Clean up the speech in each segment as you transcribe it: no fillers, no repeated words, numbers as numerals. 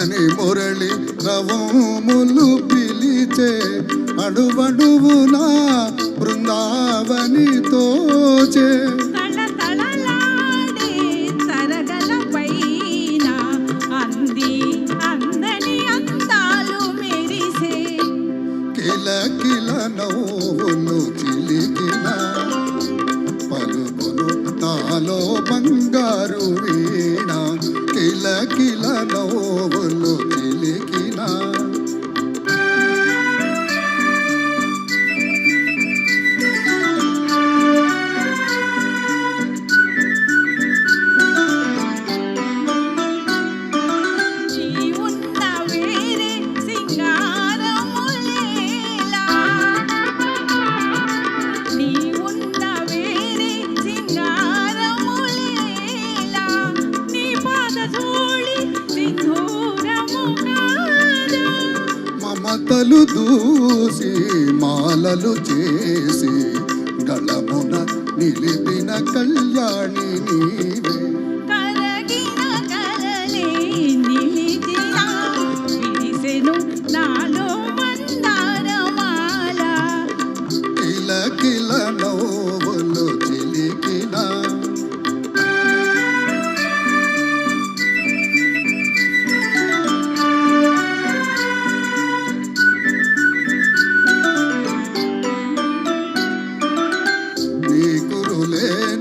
రమ్మని మురళి రవములు పిలిచే అడువడువునా బృందావని తోచే కిల నవ్వులు చిలికిన పలుకును నాలో బంగారు వీణ కిల కిల నవ్వులు చిలికిన మమతలు దూసి మాలలు చేసి గళమున నిలిపిన కళ్యాణి నీవే కరగిన కలలే నిలిచిన విరిసెను నాలో మందారమాల కిల కిల నవ్వులు చిలికిన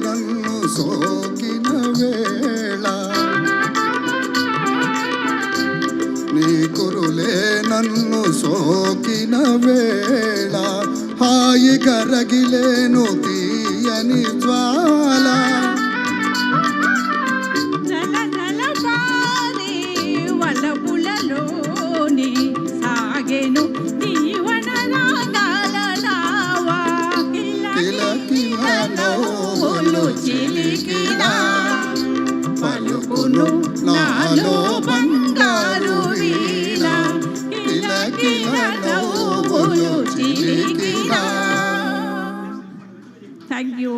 నన్ను సోకిన వేళ నీ కురులే నన్ను సోకిన వేళ హాయి గరగిలేను తీయని జ్వాల జల జల పారే వలపులలోని సాగెను జీవన రాగాల నావా కిల కిల నవ్వులు చిలికిన పలుకును నాలో బంగారు వీణ కిల కిల నవ్వులు చిలికిన. Thank you.